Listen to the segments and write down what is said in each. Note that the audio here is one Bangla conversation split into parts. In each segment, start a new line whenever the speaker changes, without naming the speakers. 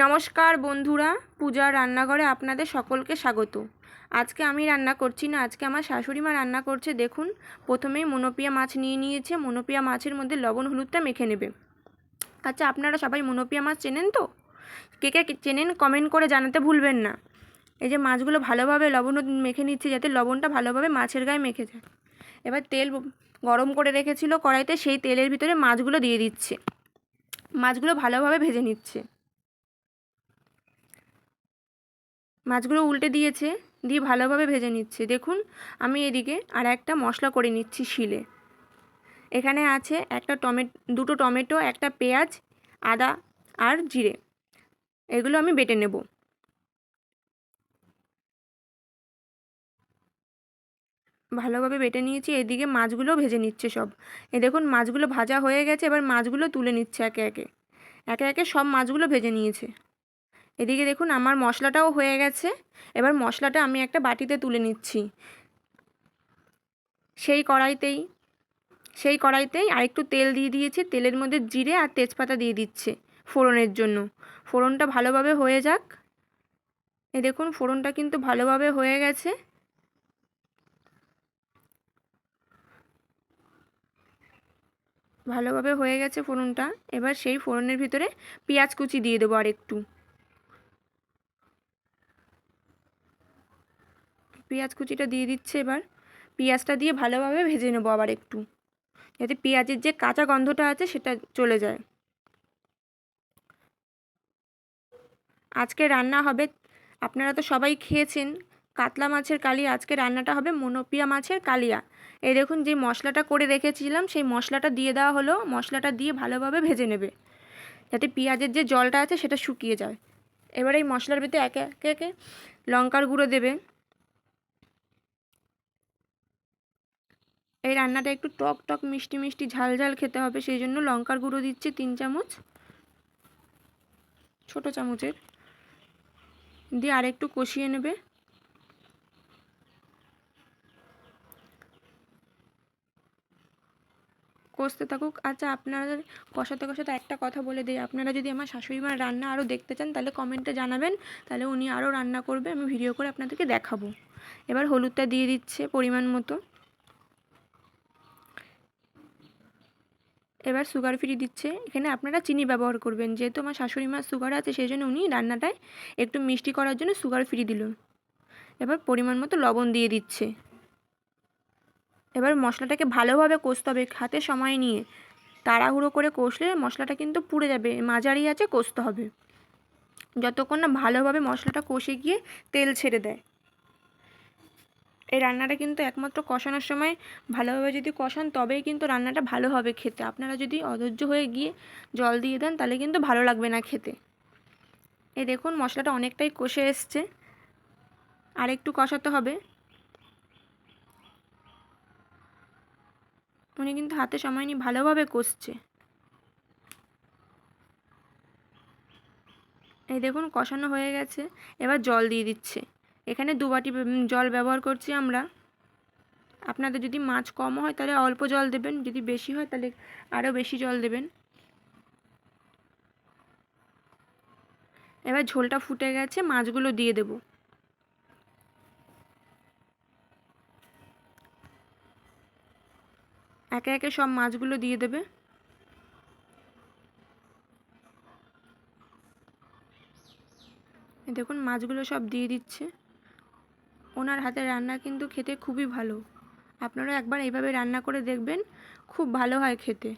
নমস্কার বন্ধুরা, পূজার রান্নাঘরে আপনাদের সকলকে স্বাগত। আজকে আমি রান্না করছি না, আজকে আমার শাশুড়ি মা রান্না করছে। দেখুন, প্রথমেই মনোপিয়া মাছ নিয়ে নিয়েছে। মনোপিয়া মাছের মধ্যে লবণ হলুদটা মেখে নেবে। আচ্ছা, আপনারা সবাই মনোপিয়া মাছ চেনেন তো? কে কে চেনেন কমেন্ট করে জানাতে ভুলবেন না। এই যে মাছগুলো ভালোভাবে লবণ মেখে নিচ্ছি, যাতে লবণটা ভালোভাবে মাছের গায়ে মেখে যায়। এবার তেল গরম করে রেখেছিল কড়াইতে, সেই তেলের ভিতরে মাছগুলো দিয়ে দিচ্ছে। মাছগুলো ভালোভাবে ভেজে নিচ্ছে। মাছগুলো উল্টে দিয়েছে, দিয়ে ভালোভাবে ভেজে নিচ্ছে। দেখুন, আমি এদিকে আর একটা মশলা করে নিচ্ছি শিলে। এখানে আছে দুটো টমেটো, একটা পেঁয়াজ, আদা আর জিরে। এগুলো আমি বেটে নেব। ভালোভাবে বেটে নিয়েছি। এদিকে মাছগুলো ভেজে নিচ্ছে সব। দেখুন, মাছগুলো ভাজা হয়ে গেছে। এবার মাছগুলো তুলে নিচ্ছে একে একে। একে একে সব মাছগুলো ভেজে নিয়েছে। এদিকে দেখুন, আমার মশলাটাও হয়ে গেছে। এবার মশলাটা আমি একটা বাটিতে তুলে নিচ্ছি। সেই কড়াইতেই আরেকটু তেল দিয়ে দিয়েছে। তেলের মধ্যে জিরে আর তেজপাতা দিয়ে দিচ্ছে ফোড়নের জন্য। ফোড়নটা ভালোভাবে হয়ে যাক। দেখুন, ফোড়নটা কিন্তু ভালোভাবে হয়ে গেছে। ভালোভাবে হয়ে গেছে ফোড়নটা। এবার সেই ফোড়নের ভিতরে পেঁয়াজ কুচি দিয়ে দেবো আর একটু। পেঁয়াজ কুচিটা দিয়ে দিচ্ছে। এবার পেঁয়াজটা দিয়ে ভালোভাবে ভেজে নেবো আবার একটু, যাতে পেঁয়াজের যে কাঁচা গন্ধটা আছে সেটা চলে যায়। আজকে রান্না হবে, আপনারা তো সবাই খেয়েছেন, কাতলা মাছের কালিয়া। আজকে রান্নাটা হবে মনোপিয়া মাছের কালিয়া। এই দেখুন, যে মশলাটা করে রেখেছিলাম সেই মশলাটা দিয়ে দেওয়া হলো। মশলাটা দিয়ে ভালোভাবে ভেজে নেবে, যাতে পেঁয়াজের যে জলটা আছে সেটা শুকিয়ে যায়। এবার এই মশলার ভিতরে একে একে লঙ্কার গুঁড়ো দেবে। এই রান্নাটা একটু টক টক মিষ্টি মিষ্টি ঝাল ঝাল খেতে হবে, সেই জন্য লঙ্কার গুঁড়ো দিচ্ছি 3 চামচ, ছোটো চামচের। দিয়ে আর একটু কষিয়ে নেবে। কষতে থাকুক। আচ্ছা, আপনারা কষাতে কষাতে একটা কথা বলে দিই, আপনারা যদি আমার শাশুড়ি মার রান্না আরও দেখতে চান তাহলে কমেন্টে জানাবেন, তাহলে উনি আরও রান্না করবে, আমি ভিডিও করে আপনাদেরকে দেখাবো। এবার হলুদটা দিয়ে দিচ্ছে পরিমাণ মতো। এবার সুগার ফ্রি দিচ্ছে। এখানে আপনারা চিনি ব্যবহার করবেন, যেহেতু আমার শাশুড়ি মার সুগার আছে সেই জন্য উনি রান্নাটায় একটু মিষ্টি করার জন্য সুগার ফ্রি দিল। এবার পরিমাণ মতো লবণ দিয়ে দিচ্ছে। এবার মশলাটাকে ভালোভাবে কষতে হবে, হাতে সময় নিয়ে। তাড়াহুড়ো করে কষলে মশলাটা কিন্তু পুড়ে যাবে। মাঝারি আঁচে কষতে হবে, যতক্ষণ না ভালোভাবে মশলাটা কষে গিয়ে তেল ছেড়ে দেয়। এই রান্নাটা কিন্তু একমাত্র কষানোর সময় ভালোভাবে যদি কষান তবেই কিন্তু রান্নাটা ভালো হবে খেতে। আপনারা যদি অধৈর্য হয়ে গিয়ে জল দিয়ে দেন তাহলে কিন্তু ভালো লাগবে না খেতে। এই দেখুন, মশলাটা অনেকটাই কষে এসছে, আর একটু কষাতে হবে। উনি কিন্তু হাতে সময় নিয়ে ভালোভাবে কষছে। এই দেখুন, কষানো হয়ে গেছে। এবার জল দিয়ে দিচ্ছে। এখানে 2 বাটি জল ব্যবহার করছি আমরা। আপনাদের যদি মাছ কম হয় তাহলে অল্প জল দেবেন, যদি বেশি হয় তাহলে আরও বেশি জল দেবেন। এবার ঝোলটা ফুটে গেছে, মাছগুলো দিয়ে দেব। একে একে সব মাছগুলো দিয়ে দেবে। দেখুন, মাছগুলো সব দিয়ে দিচ্ছে। ওনার হাতের রান্না কিন্তু খেতে খুবই ভালো। আপনারা একবার এইভাবে রান্না করে দেখবেন, খুব ভালো হয় খেতে।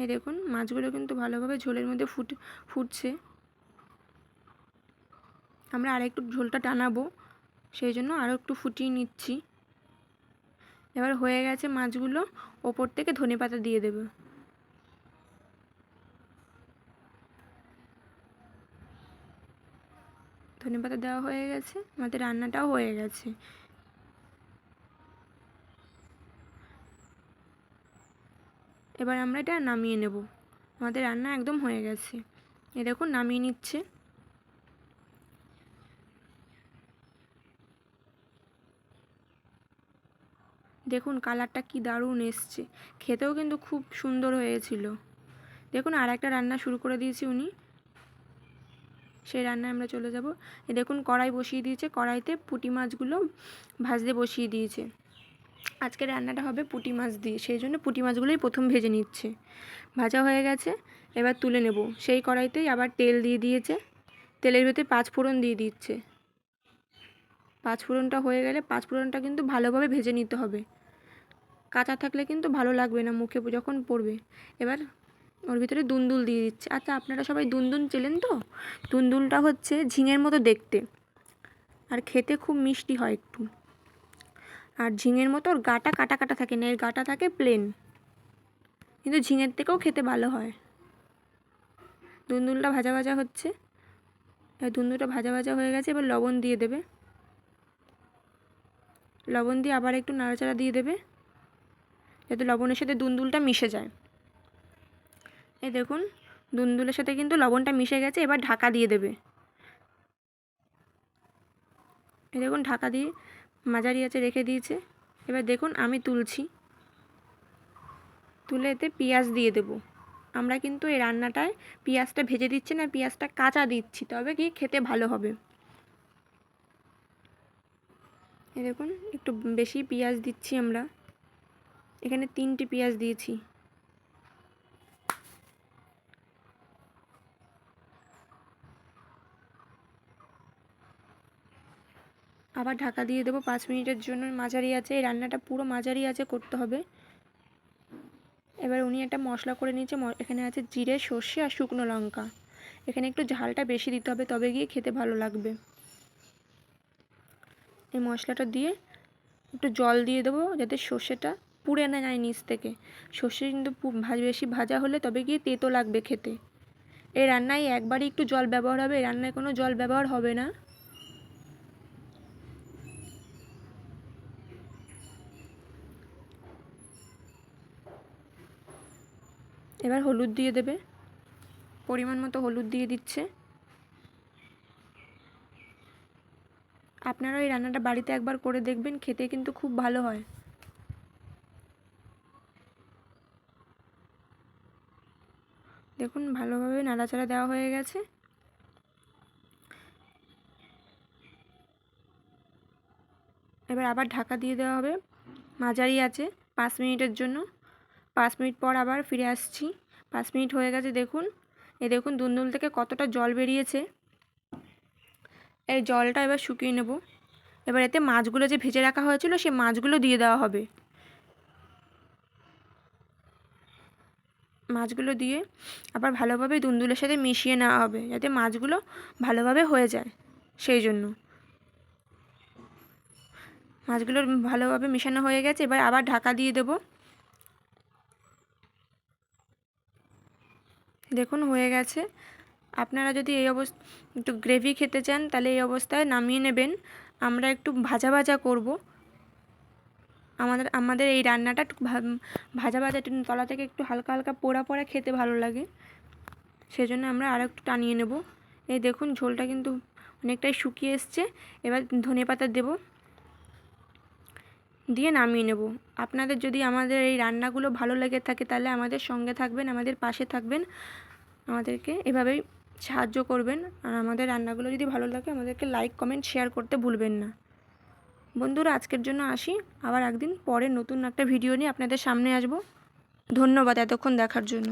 এই দেখুন, মাছগুলো কিন্তু ভালোভাবে ঝোলের মধ্যে ফুটছে। আমরা আরেকটু ঝোলটা টানাবো, সেই জন্য আরও একটু ফুটিয়ে নিচ্ছি। এবার হয়ে গেছে মাছগুলো, ওপর থেকে ধনেপাতা দিয়ে দেবে। ধনেপাতা দেওয়া হয়ে গেছে, আমাদের রান্নাটাও হয়ে গেছে। এবার আমরা এটা নামিয়ে নেব। আমাদের রান্না একদম হয়ে গেছে। এ দেখুন, নামিয়ে নিচ্ছে। দেখুন কালারটা কি দারুণ এসছে, খেতেও কিন্তু খুব সুন্দর হয়েছিল। দেখুন আর একটা রান্না শুরু করে দিয়েছি উনি, সেই রান্নায় আমরা চলে যাব। এই দেখুন কড়াই বসিয়ে দিয়েছে, কড়াইতে পুঁটি মাছগুলো ভাজতে বসিয়ে দিয়েছে। আজকের রান্নাটা হবে পুঁটি মাছ দিয়ে, সেই জন্য পুঁটি মাছগুলোই প্রথম ভেজে নিচ্ছে। ভাজা হয়ে গেছে, এবার তুলে নেব। সেই কড়াইতেই আবার তেল দিয়ে দিয়েছে, তেলের ভেতরে 5 ফোড়ন দিয়ে দিচ্ছে। 5 ফোড়নটা হয়ে গেলে 5 ফোড়নটা কিন্তু ভালোভাবে ভেজে নিতে হবে, কাঁচা থাকলে কিন্তু ভালো লাগবে না মুখে যখন পড়বে। এবার ওর ভিতরে দুন্দুল দিয়ে দিচ্ছে। আচ্ছা, আপনারা সবাই দুন্দুল চেনেন তো? দুন্দুলটা হচ্ছে ঝিঙের মতো দেখতে, আর খেতে খুব মিষ্টি হয় একটু। আর ঝিঙের মতো ওর গাটা কাটা কাটা থাকে না, এর গাটা থাকে প্লেন, কিন্তু ঝিঙের থেকেও খেতে ভালো হয়। দুন্দুলটা ভাজা ভাজা হচ্ছে, দুন্দুলটা ভাজা ভাজা হয়ে গেছে। এবার লবণ দিয়ে দেবে, লবণ দিয়ে আবার একটু নাড়াচাড়া দিয়ে দেবে, যাতে লবণের সাথে দুন্দুলটা মিশে যায়। এই দেখুন দুন্দুলের সাথে কিন্তু লবণটা মিশে গেছে। এবার ঢাকা দিয়ে দেবে। এই দেখুন ঢাকা দিয়ে মাঝারি আঁচে রেখে দিয়েছে। এবার দেখুন আমি তুলছি, তুলে এতে পেঁয়াজ দিয়ে দেব। আমরা কিন্তু এই রান্নাটায় পেঁয়াজটা ভেজে দিচ্ছি না, পেঁয়াজটা কাঁচা দিচ্ছি, তবে কি খেতে ভালো হবে। এই দেখুন একটু বেশি পেঁয়াজ দিচ্ছি আমরা, এখানে 3টি পেঁয়াজ দিয়েছি। আবার ঢাকা দিয়ে দেবো 5 মিনিটের জন্য। মাঝারি আছে, এই রান্নাটা পুরো মাঝারি আছে করতে হবে। এবার উনি একটা মশলা করে নিয়েছে, এখানে আছে জিরে, সর্ষে আর শুকনো লঙ্কা। এখানে একটু ঝালটা বেশি দিতে হবে, তবে গিয়ে খেতে ভালো লাগবে। এই মশলাটা দিয়ে একটু জল দিয়ে দেবো, যাতে সর্ষেটা পুড়ে না যায় নিচ থেকে। সর্ষে কিন্তু বেশি ভাজা হলে তবে গিয়ে তেতো লাগবে খেতে। এই রান্নায় একবারই একটু জল ব্যবহার হবে, এই রান্নায় কোনো জল ব্যবহার হবে না। এবার হলুদ দিয়ে দেবে, পরিমাণ মতো হলুদ দিয়ে দিচ্ছে। আপনারা এই রান্নাটা বাড়িতে একবার করে দেখবেন, খেতে কিন্তু খুব ভালো হয়। দেখুন ভালোভাবে নাড়াচাড়া দেওয়া হয়ে গেছে। এবার আবার ঢাকা দিয়ে দেওয়া হবে, মাঝারি আছে 5 মিনিটের জন্য। 5 মিনিট পর আবার ফিরে আসছি। 5 মিনিট হয়ে গেছে, দেখুন। এই দেখুন দুন্দুল থেকে কতটা জল বেরিয়েছে। এই জলটা এবার শুকিয়ে নেব। এবার এতে মাছগুলো যে ভেজে রাখা হয়েছিল সেই মাছগুলো দিয়ে দেওয়া হবে। মাছগুলো দিয়ে আবার ভালোভাবে দুন্দুলের সাথে মিশিয়ে নেওয়া হবে, যাতে মাছগুলো ভালোভাবে হয়ে যায়। সেই জন্য মাছগুলো ভালোভাবে মেশানো হয়ে গেছে। এবার আবার ঢাকা দিয়ে দেব। দেখুন হয়ে গেছে। আপনারা যদি এই একটু গ্রেভি খেতে চান তাহলে এই অবস্থায় নামিয়ে নেবেন। আমরা একটু ভাজা ভাজা করব। আমাদের এই রান্নাটা একটু ভাজা ভাজা, একটু তলা থেকে একটু হালকা হালকা পোড়া পোড়া খেতে ভালো লাগে, সেজন্য আমরা আর একটু টানিয়ে নেব। এই দেখুন ঝোলটা কিন্তু অনেকটাই শুকিয়ে এসছে। এবার ধনেপাতা দেব, দিয়ে নামিয়ে নেব। আপনাদের যদি আমাদের এই রান্নাগুলো ভালো লেগে থাকে তাহলে আমাদের সঙ্গে থাকবেন, আমাদের পাশে থাকবেন, আমাদেরকে এভাবেই সাহায্য করবেন। আর আমাদের রান্নাগুলো যদি ভালো লাগে আমাদেরকে লাইক, কমেন্ট, শেয়ার করতে ভুলবেন না। বন্ধুরা আজকের জন্য আসি, আবার একদিন পরে নতুন একটা ভিডিও নিয়ে আপনাদের সামনে আসব। ধন্যবাদ এতক্ষণ দেখার জন্য।